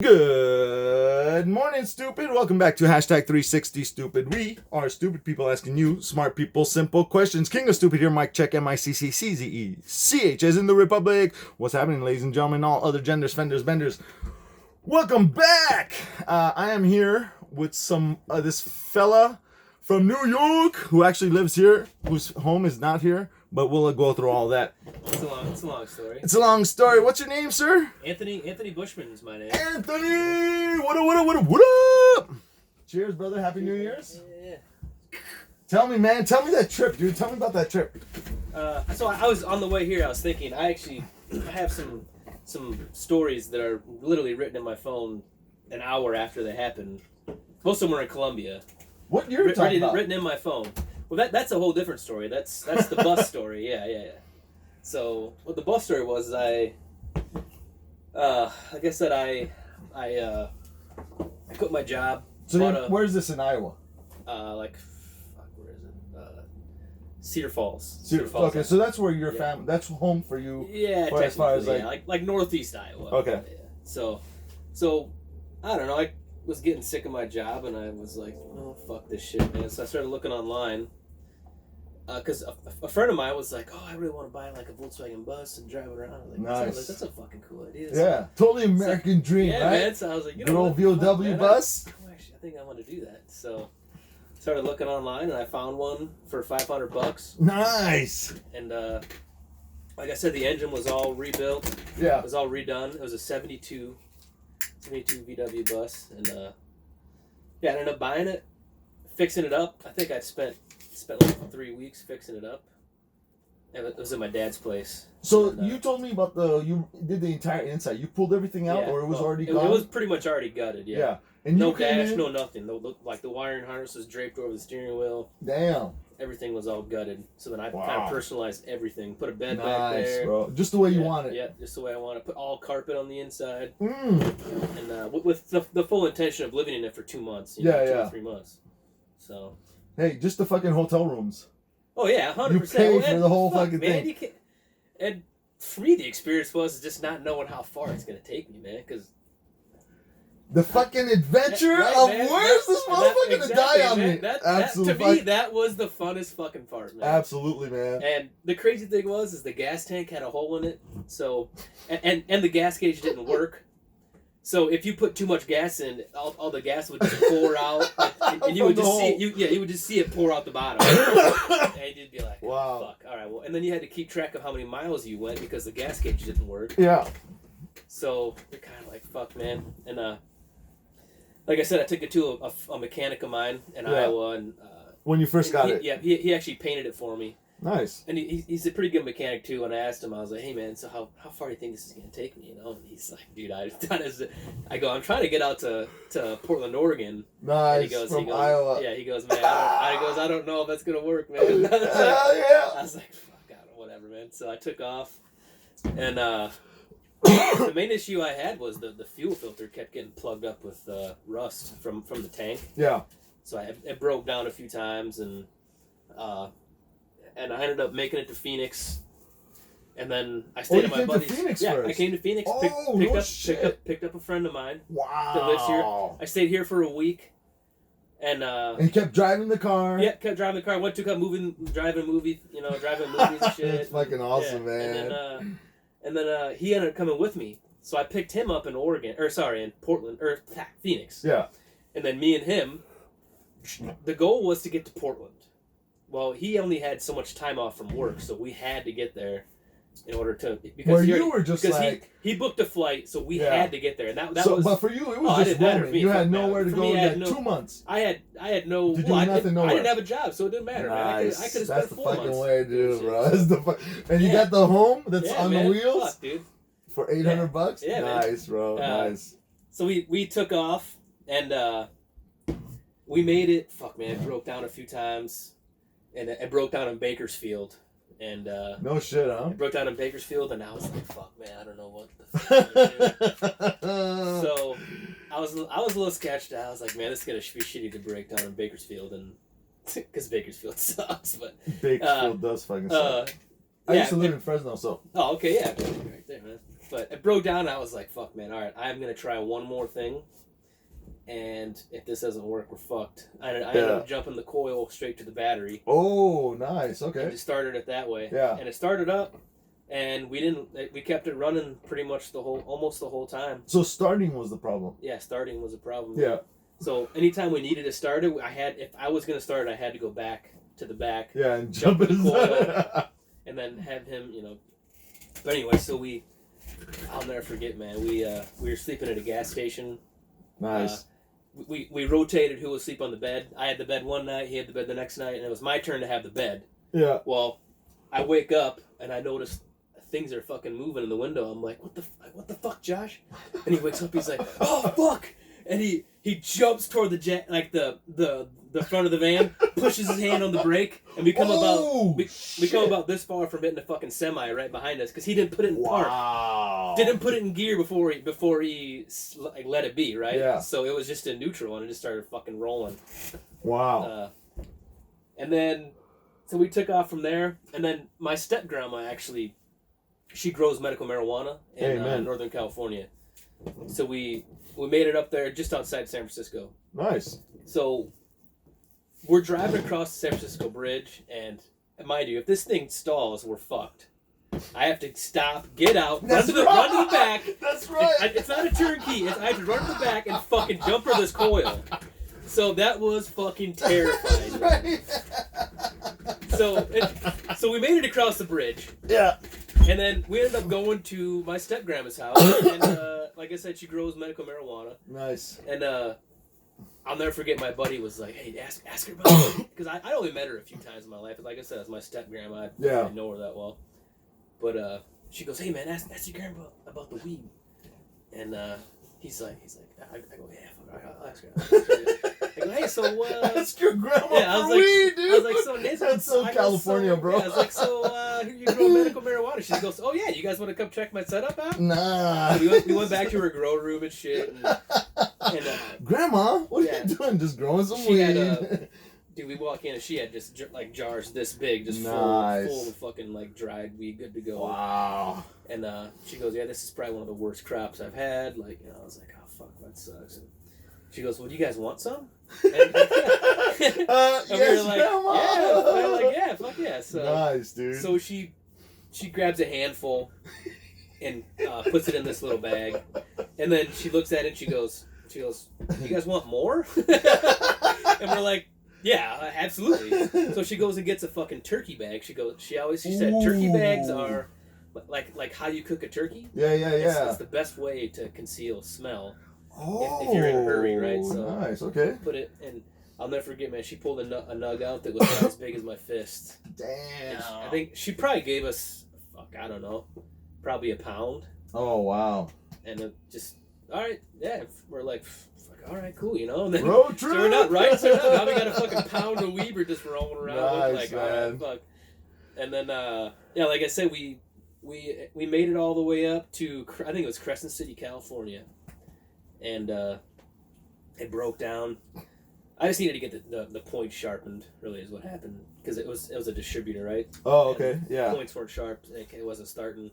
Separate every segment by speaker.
Speaker 1: Good morning, stupid. Welcome back to hashtag 360 stupid. We are stupid people asking you smart people simple questions. King of stupid here, Mike check, MICCCZECH as in the Republic. What's happening, ladies and gentlemen, all other genders, fenders, benders? Welcome back. I am here with this fella from New York who actually lives here, whose home is not here, but we'll go through all that.
Speaker 2: It's a long story.
Speaker 1: It's a long story. What's your name, sir?
Speaker 2: Anthony Bushman is my name.
Speaker 1: Anthony! What up? Cheers, brother. Happy New Year's.
Speaker 2: Yeah.
Speaker 1: Tell me, man. Tell me that trip, dude. Tell me about that trip.
Speaker 2: So I was on the way here. I was thinking I have some stories that are literally written in my phone an hour after they happened. Most of them were in Colombia.
Speaker 1: What you're talking about?
Speaker 2: Written in my phone. Well, that's a whole different story. That's the bus story. Yeah. So what the bus story was, like I said, I quit my job.
Speaker 1: So where's this in Iowa?
Speaker 2: Where is it? Cedar Falls.
Speaker 1: Okay, so that's where your family. That's home for you.
Speaker 2: Yeah,
Speaker 1: as far as
Speaker 2: like northeast Iowa.
Speaker 1: Okay.
Speaker 2: Yeah. So I don't know. I was getting sick of my job, and I was like, oh fuck this shit, man. So I started looking online. Because a friend of mine was like, oh, I really want to buy like a Volkswagen bus and drive it around. I was like,
Speaker 1: nice.
Speaker 2: That's a fucking cool idea.
Speaker 1: Yeah, totally American dream,
Speaker 2: yeah,
Speaker 1: right?
Speaker 2: Man. So I was like,
Speaker 1: good old VW bus.
Speaker 2: Actually, I think I want to do that. So started looking online, and I found one for $500.
Speaker 1: Nice.
Speaker 2: And like I said, the engine was all rebuilt.
Speaker 1: Yeah.
Speaker 2: It was all redone. It was a 72 VW bus, and I ended up buying it, fixing it up. I think I spent like 3 weeks fixing it up. And it was at my dad's place.
Speaker 1: So
Speaker 2: and,
Speaker 1: you told me about you did the entire inside. You pulled everything out, or it was already gone?
Speaker 2: It was pretty much already gutted. Yeah.
Speaker 1: Yeah. And
Speaker 2: no dash, no nothing. Like the wiring harness was draped over the steering wheel.
Speaker 1: Damn.
Speaker 2: Everything was all gutted. So then I kind of personalized everything. Put a bed back
Speaker 1: nice,
Speaker 2: there.
Speaker 1: Bro. Just the way you want it.
Speaker 2: Yeah, just the way I want it. Put all carpet on the inside.
Speaker 1: And
Speaker 2: with the full intention of living in it for 2 months. 2 or 3 months. So.
Speaker 1: Hey, just the fucking hotel rooms.
Speaker 2: Oh yeah, 100%.
Speaker 1: You pay for the whole fucking
Speaker 2: man,
Speaker 1: thing.
Speaker 2: And for me, the experience was just not knowing how far it's gonna take me, man. Because
Speaker 1: the fucking adventure of where's this motherfucker to die on me?
Speaker 2: Absolutely. To me, that was the funnest fucking part, man.
Speaker 1: Absolutely, man.
Speaker 2: And the crazy thing is the gas tank had a hole in it, so and the gas gauge didn't work. So if you put too much gas in, all the gas would just pour out, and you would just see it. You would just see it pour out the bottom, and you'd be like,
Speaker 1: "Wow,
Speaker 2: fuck, all right." Well, and then you had to keep track of how many miles you went because the gas gauge didn't work.
Speaker 1: Yeah.
Speaker 2: So you're kind of like, "Fuck, man." And like I said, I took it to a mechanic of mine in Iowa, and
Speaker 1: when you first got it,
Speaker 2: yeah, he actually painted it for me.
Speaker 1: Nice.
Speaker 2: And he's a pretty good mechanic too. And I asked him, I was like, "Hey man, so how far do you think this is gonna take me?" You know, and he's like, "Dude, I go, I'm trying to get out to Portland, Oregon."
Speaker 1: Nice.
Speaker 2: And he goes,
Speaker 1: Iowa.
Speaker 2: Yeah, he goes, "Man, I don't know if that's gonna work, man."
Speaker 1: Yeah.
Speaker 2: I was like, "Fuck, I don't know, whatever, man." So I took off, and the main issue I had was the fuel filter kept getting plugged up with rust from the tank.
Speaker 1: Yeah.
Speaker 2: So it broke down a few times, and I ended up making it to Phoenix, and then I stayed at my buddy's.
Speaker 1: First.
Speaker 2: I came to Phoenix. Picked up a friend of mine.
Speaker 1: Wow.
Speaker 2: That lives here. I stayed here for a week, and
Speaker 1: kept driving the car.
Speaker 2: Yeah, kept driving the car. Went to driving movies and shit.
Speaker 1: It's fucking awesome, man.
Speaker 2: And then he ended up coming with me, so I picked him up in in Portland or Phoenix.
Speaker 1: Yeah.
Speaker 2: And then me and him, the goal was to get to Portland. Well, he only had so much time off from work, so we had to get there in order to. Because he booked a flight, so we had to get there, and that was.
Speaker 1: But for you, it was just roaming. You had nowhere to go. You had 2 months.
Speaker 2: I had no.
Speaker 1: To do nothing, nowhere.
Speaker 2: I didn't have a job, so it didn't matter.
Speaker 1: Nice.
Speaker 2: Man. I could have spent 4 months.
Speaker 1: That's the fucking way to do it, bro. And you got the home that's on the wheels.
Speaker 2: Fuck, dude.
Speaker 1: For $800.
Speaker 2: Yeah,
Speaker 1: nice,
Speaker 2: man.
Speaker 1: Bro. Nice.
Speaker 2: So we took off, and we made it. Fuck, man, it broke down a few times. And it broke down in Bakersfield, and
Speaker 1: no shit, huh?
Speaker 2: It broke down in Bakersfield, and I was like, "Fuck, man, I don't know what the fuck to do." So I was a little sketched out. I was like, "Man, this is gonna be shitty to break down in Bakersfield," and because Bakersfield sucks, but
Speaker 1: Bakersfield does fucking suck. I used to live in Fresno, so.
Speaker 2: Oh, okay, yeah, right there, man. But it broke down. And I was like, "Fuck, man! All right, I'm gonna try one more thing, and if this doesn't work, we're fucked." I ended up jumping the coil straight to the battery.
Speaker 1: Oh, nice. Okay.
Speaker 2: And just started it that way.
Speaker 1: Yeah.
Speaker 2: And it started up, and we kept it running pretty much almost the whole time.
Speaker 1: So starting was the problem.
Speaker 2: Yeah, starting was a problem.
Speaker 1: Yeah.
Speaker 2: So anytime we needed to start it, if I was gonna start it, I had to go back to the back.
Speaker 1: Yeah, and
Speaker 2: jump in the
Speaker 1: coil.
Speaker 2: coil, and then have him, But anyway, so I'll never forget, man. We were sleeping at a gas station.
Speaker 1: Nice.
Speaker 2: We rotated who would sleep on the bed. I had the bed one night, he had the bed the next night, and it was my turn to have the bed.
Speaker 1: Yeah.
Speaker 2: Well, I wake up and I notice things are fucking moving in the window. I'm like, what the fuck, Josh? And he wakes up, he's like, oh fuck! And he jumps toward the front of the van, pushes his hand on the brake, and we come we come about this far from hitting the fucking semi right behind us because he didn't put it in park.
Speaker 1: Wow.
Speaker 2: Didn't put it in gear before he like let it be, right?
Speaker 1: Yeah.
Speaker 2: So it was just in neutral and it just started fucking rolling.
Speaker 1: Wow.
Speaker 2: And then so we took off from there, and then my step grandma actually, she grows medical marijuana in Northern California. So we made it up there just outside San Francisco.
Speaker 1: Nice.
Speaker 2: So we're driving across the San Francisco Bridge, and mind you, if this thing stalls, we're fucked. I have to stop, get out, run to the back.
Speaker 1: That's right.
Speaker 2: It's not a turnkey. I have to run to the back and fucking jump for this coil. So that was fucking terrifying.
Speaker 1: Right.
Speaker 2: So we made it across the bridge.
Speaker 1: Yeah.
Speaker 2: And then we ended up going to my step grandma's house, and like I said, she grows medical marijuana.
Speaker 1: Nice.
Speaker 2: And I'll never forget, my buddy was like, "Hey, ask her about it," because I only met her a few times in my life. Like I said, it's my step grandma. I didn't know her that well, but she goes, "Hey man, ask your grandma about the weed," and he's like, I go, "Yeah, I'll ask her." I go, "Hey, so
Speaker 1: ask your grandma
Speaker 2: yeah,
Speaker 1: for weed, dude."
Speaker 2: I was like, "So Nancy,
Speaker 1: that's so California, bro."
Speaker 2: Yeah, I was like, "So you grow medical marijuana?" She goes, "Oh yeah, you guys want to come check my setup out?"
Speaker 1: Nah.
Speaker 2: So we went back to her grow room and shit. And
Speaker 1: Grandma, what are you doing? Just growing some weed?
Speaker 2: Dude, we walk in and she had just like jars this big, just
Speaker 1: nice.
Speaker 2: full of fucking like dried weed, good to go.
Speaker 1: Wow.
Speaker 2: And she goes, "Yeah, this is probably one of the worst crops I've had." Like, I was like, "Oh fuck, that sucks." And she goes, "Well, do you guys want some?" And we
Speaker 1: yes,
Speaker 2: were like,
Speaker 1: Grandma.
Speaker 2: "Yeah." We were like, "Yeah, fuck yeah." So
Speaker 1: nice, dude.
Speaker 2: So she grabs a handful and puts it in this little bag, and then she looks at it and she goes, "You guys want more?" And we're like, "Yeah, absolutely." So she goes and gets a fucking turkey bag. She said turkey bags are like how you cook a turkey.
Speaker 1: Yeah.
Speaker 2: It's the best way to conceal smell. If you're in a hurry, right? So
Speaker 1: nice. Okay.
Speaker 2: Put it, and I'll never forget, man. She pulled a nug out that was about as big as my fist.
Speaker 1: Damn.
Speaker 2: I think she probably gave us, I don't know, probably a pound.
Speaker 1: Oh wow.
Speaker 2: And it just, all right, yeah. We're like, all right, cool, And then
Speaker 1: road trip.
Speaker 2: Sure enough, right? Sure enough. Now we got a fucking pound of weed we're just rolling around with, like, all right, fuck. And then, like I said, we made it all the way up to, I think it was Crescent City, California. And it broke down. I just needed to get the points sharpened, really, is what happened. Because it was a distributor, right?
Speaker 1: Oh, okay,
Speaker 2: and
Speaker 1: yeah.
Speaker 2: Points weren't sharp. It wasn't starting.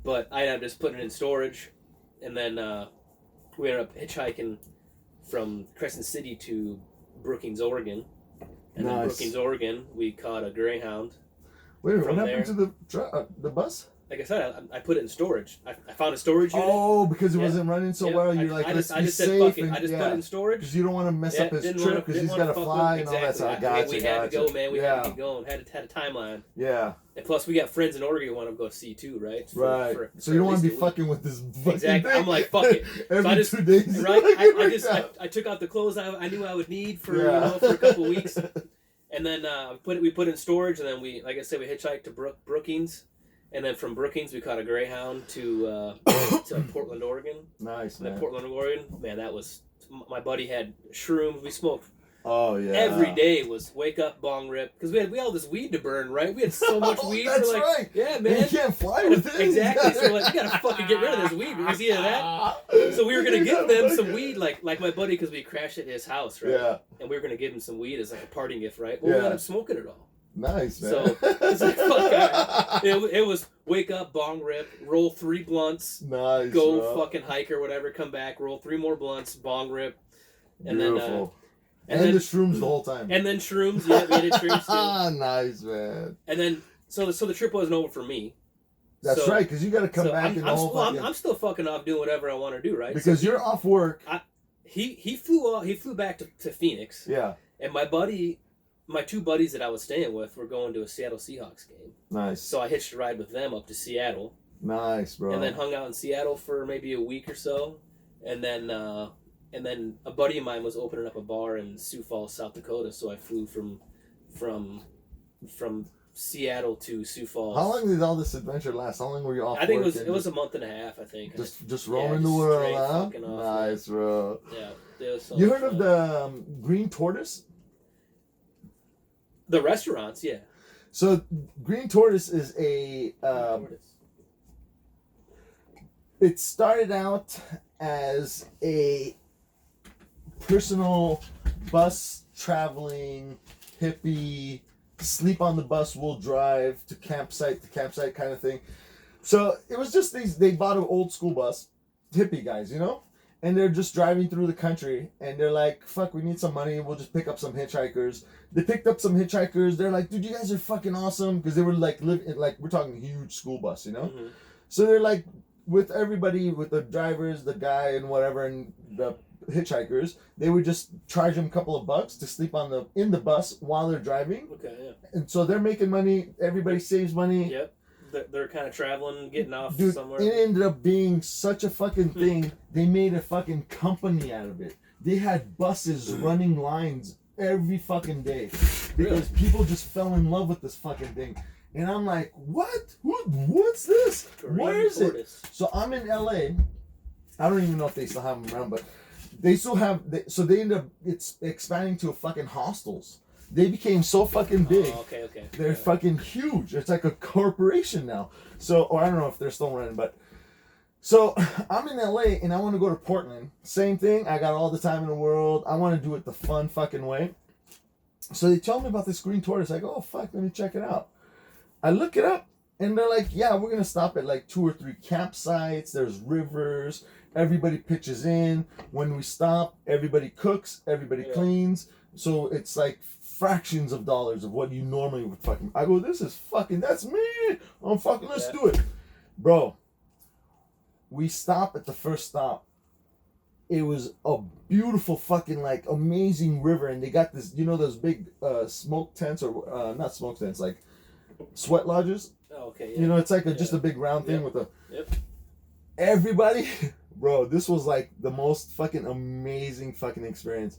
Speaker 2: But I ended up just putting it in storage. And then we ended up hitchhiking from Crescent City to Brookings, Oregon. And then Brookings, Oregon, we caught a Greyhound.
Speaker 1: Wait, what happened to the bus?
Speaker 2: Like I said, I put it in storage. I found a storage unit.
Speaker 1: Oh, because it wasn't running so well. You're like, let's be safe.
Speaker 2: I just put it in storage.
Speaker 1: Because you don't want to mess up his trip because he's got to fly and all that. So I got you.
Speaker 2: We had to go, man. We had to get going. Had a timeline.
Speaker 1: Yeah.
Speaker 2: And plus, we got friends in Oregon we want to go see too, right?
Speaker 1: Right. So you don't want to be fucking with this fucking thing.
Speaker 2: I'm like, fuck it.
Speaker 1: Every 2 days.
Speaker 2: Right. I took out the clothes I knew I would need for for a couple of weeks, and then we put in storage, and then we, like I said, we hitchhiked to Brookings. And then from Brookings, we caught a Greyhound to Portland, Oregon.
Speaker 1: Nice,
Speaker 2: man.
Speaker 1: And
Speaker 2: Portland, Oregon. Man, that was... My buddy had shrooms. We smoked.
Speaker 1: Oh, yeah.
Speaker 2: Every day was wake up, bong rip. Because we had all this weed to burn, right? We had so much weed.
Speaker 1: That's
Speaker 2: we're like,
Speaker 1: right.
Speaker 2: Yeah, man.
Speaker 1: You can't fly with it.
Speaker 2: Exactly. So we're like, we got to fucking get rid of this weed. Because either that... So we were going to give them some weed, like my buddy, because we crashed at his house, right?
Speaker 1: Yeah.
Speaker 2: And we were going to give him some weed as like a parting gift, right? Well, we ended up smoking it all.
Speaker 1: Nice, man.
Speaker 2: So it's like, fuck, it was wake up, bong rip, roll 3 blunts,
Speaker 1: Nice,
Speaker 2: go
Speaker 1: bro.
Speaker 2: fucking hike or whatever, come back, roll 3 more blunts, bong rip, and
Speaker 1: Beautiful.
Speaker 2: then
Speaker 1: and the shrooms the whole time.
Speaker 2: and then shrooms. Yeah, we did shrooms too.
Speaker 1: Nice, man.
Speaker 2: And then so the trip wasn't over for me.
Speaker 1: That's
Speaker 2: So-
Speaker 1: right, because you got to come
Speaker 2: So
Speaker 1: back
Speaker 2: I'm,
Speaker 1: and the
Speaker 2: I'm,
Speaker 1: whole
Speaker 2: still, I'm,
Speaker 1: fucking...
Speaker 2: I'm still fucking off doing whatever I want to do, right?
Speaker 1: Because
Speaker 2: So
Speaker 1: you're off work.
Speaker 2: he flew back to Phoenix,
Speaker 1: Yeah.
Speaker 2: and my 2 buddies that I was staying with were going to a Seattle Seahawks game.
Speaker 1: Nice.
Speaker 2: So I hitched a ride with them up to Seattle,
Speaker 1: Nice, bro.
Speaker 2: and then hung out in Seattle for maybe a week or so, and then a buddy of mine was opening up a bar in Sioux Falls, South Dakota. So I flew from Seattle to Sioux Falls.
Speaker 1: How long did all this adventure last? How long were you off
Speaker 2: I think
Speaker 1: work
Speaker 2: it was a month and a half. I think.
Speaker 1: Just
Speaker 2: Yeah,
Speaker 1: roaming the
Speaker 2: just
Speaker 1: world,
Speaker 2: straight
Speaker 1: huh?
Speaker 2: fucking off,
Speaker 1: Nice, bro.
Speaker 2: Yeah. It was so
Speaker 1: You
Speaker 2: much
Speaker 1: heard of
Speaker 2: fun.
Speaker 1: the Green Tortoise?
Speaker 2: The restaurants? Yeah.
Speaker 1: So Green Tortoise is a... it started out as a personal bus traveling hippie, sleep on the bus, we'll drive to campsite kind of thing. So it was just they bought an old school bus, hippie guys, you know? And they're just driving through the country and they're like, fuck, we need some money, we'll just pick up some hitchhikers. They picked up some hitchhikers, they're like, dude, you guys are fucking awesome. Because they were like, we're talking huge school bus, you know?
Speaker 2: Mm-hmm.
Speaker 1: So they're like, with everybody, with the drivers, the guy and whatever, and the hitchhikers, they would just charge them a couple of bucks to sleep in the bus while they're driving.
Speaker 2: Okay. Yeah.
Speaker 1: And so they're making money, everybody saves money.
Speaker 2: Yep. They're kind of traveling, getting off
Speaker 1: Dude,
Speaker 2: somewhere.
Speaker 1: it ended up being such a fucking thing. They made a fucking company out of it. They had buses running lines every fucking day because people just fell in love with this fucking thing. And I'm like, what? What's this? Where is it? So I'm in LA. I don't even know if they still have them around, but they still have. So they end up it's expanding to fucking hostels. They became so fucking big.
Speaker 2: Oh, okay.
Speaker 1: They're fucking huge. It's like a corporation now. So, or I don't know if they're still running, but so I'm in LA and I want to go to Portland. Same thing. I got all the time in the world. I want to do it the fun fucking way. So they tell me about this Green Tortoise. I go, oh fuck, let me check it out. I look it up and they're like, yeah, we're gonna stop at like 2 or 3 campsites. There's rivers. Everybody pitches in. When we stop, everybody cooks. Everybody cleans. So it's like fractions of dollars of what you normally would fucking. I go, this is fucking. That's me. I'm fucking. Let's do it, bro. We stop at the first stop. It was a beautiful fucking like amazing river, and they got this. You know those big smoke tents or not smoke tents, like sweat lodges.
Speaker 2: Oh, okay. Yeah.
Speaker 1: You know, it's like just a big round thing with a.
Speaker 2: Yep.
Speaker 1: Everybody, bro, this was like the most fucking amazing fucking experience.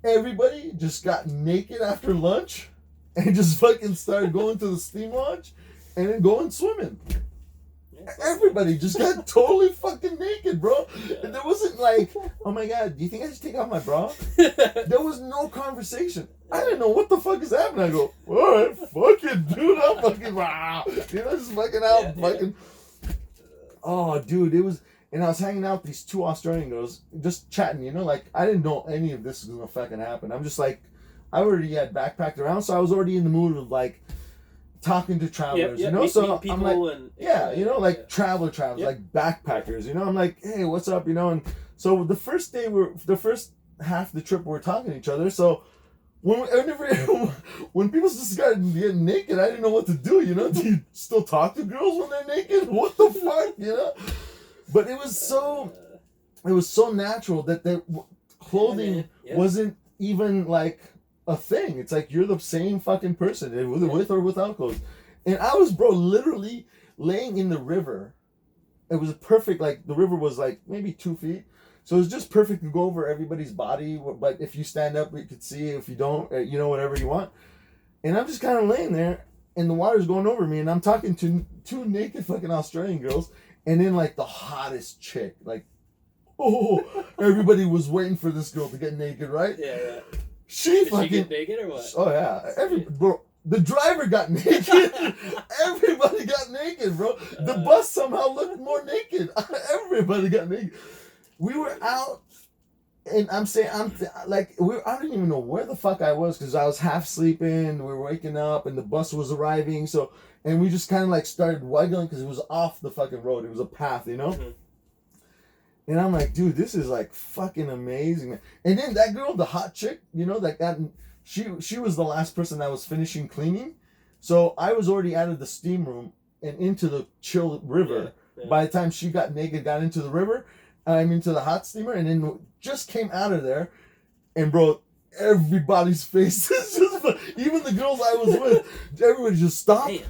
Speaker 1: Everybody just got naked after lunch and just fucking started going to the steam lodge and then going swimming. Everybody just got totally fucking naked, bro. And there wasn't like, oh my god, do you think I should take off my bra? There was no conversation. I didn't know what the fuck is happening. I go, alright, fuck it, dude. I'm fucking, wow. You know, just fucking out, fucking. Oh, dude, it was. And I was hanging out with these 2 Australian girls, just chatting, you know, like, I didn't know any of this was gonna fucking happen. I'm just like, I already had backpacked around, so I was already in the mood of, like, talking to travelers, you know? So I'm like, you know, like, travelers, like, backpackers, you know? I'm like, hey, what's up, you know? And so the first half of the trip, we're talking to each other, so when people just started getting naked, I didn't know what to do, you know? Do you still talk to girls when they're naked? What the fuck, you know? But it was so natural that the clothing wasn't even like a thing. It's like you're the same fucking person with or without clothes. And I was, bro, literally laying in the river. It was perfect. Like the river was like maybe 2 feet. So it was just perfect to go over everybody's body. But if you stand up, you could see. If you don't, you know, whatever you want. And I'm just kind of laying there and the water's going over me. And I'm talking to 2 naked fucking Australian girls. And then, like, the hottest chick, like, oh, everybody was waiting for this girl to get naked, right?
Speaker 2: Yeah.
Speaker 1: She
Speaker 2: Did she get naked or what?
Speaker 1: Oh, yeah. Bro, the driver got naked. Everybody got naked, bro. The bus somehow looked more naked. Everybody got naked. We were out And I'm saying, I don't even know where the fuck I was because I was half sleeping. We were waking up, and the bus was arriving. So, and we just kind of like started waggling because it was off the fucking road. It was a path, you know.
Speaker 2: Mm-hmm.
Speaker 1: And I'm like, dude, this is like fucking amazing. And then that girl, the hot chick, you know, she was the last person that was finishing cleaning. So I was already out of the steam room and into the chill river.
Speaker 2: Yeah, yeah.
Speaker 1: By the time she got naked, got into the river, I'm into the hot steamer, and then just came out of there. And bro, everybody's faces, just even the girls I was with, everybody just stopped.
Speaker 2: Man.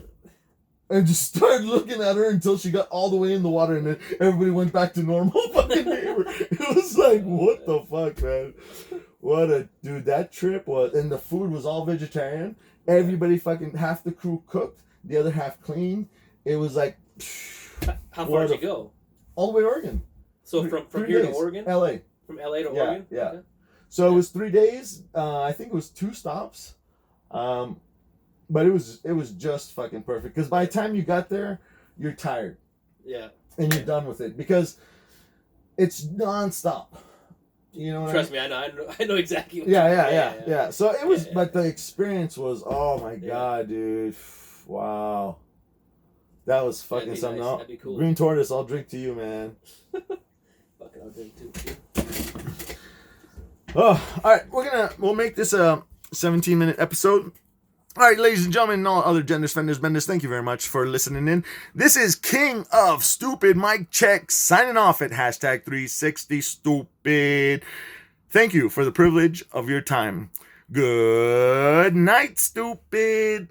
Speaker 1: And just started looking at her until she got all the way in the water, and then everybody went back to normal fucking neighbor. It was like, what the fuck, man? Dude, that trip was, and the food was all vegetarian. Everybody fucking, half the crew cooked, the other half cleaned. It was like,
Speaker 2: how far did you go?
Speaker 1: All the way to Oregon.
Speaker 2: So from here to Oregon?
Speaker 1: LA.
Speaker 2: From LA to Oregon?
Speaker 1: Yeah.
Speaker 2: Okay.
Speaker 1: So it was 3 days. I think it was 2 stops. But it was just fucking perfect because by the time you got there, you're tired.
Speaker 2: Yeah.
Speaker 1: And you're done with it because it's nonstop. You know what
Speaker 2: Trust
Speaker 1: I mean?
Speaker 2: me, I know exactly what
Speaker 1: Yeah. So it was,
Speaker 2: Yeah.
Speaker 1: but the experience was, oh my god, dude, wow, that was fucking
Speaker 2: That'd be
Speaker 1: something
Speaker 2: nice.
Speaker 1: else.
Speaker 2: That'd be cool.
Speaker 1: Green Tortoise, I'll drink to you, man.
Speaker 2: Fucking I'll drink too.
Speaker 1: Oh, all right, we'll make this a 17-minute episode. All right, ladies and gentlemen, and all other genders, fenders, benders, thank you very much for listening in. This is King of Stupid Mike Check signing off at hashtag 360 Stupid. Thank you for the privilege of your time. Good night, stupid.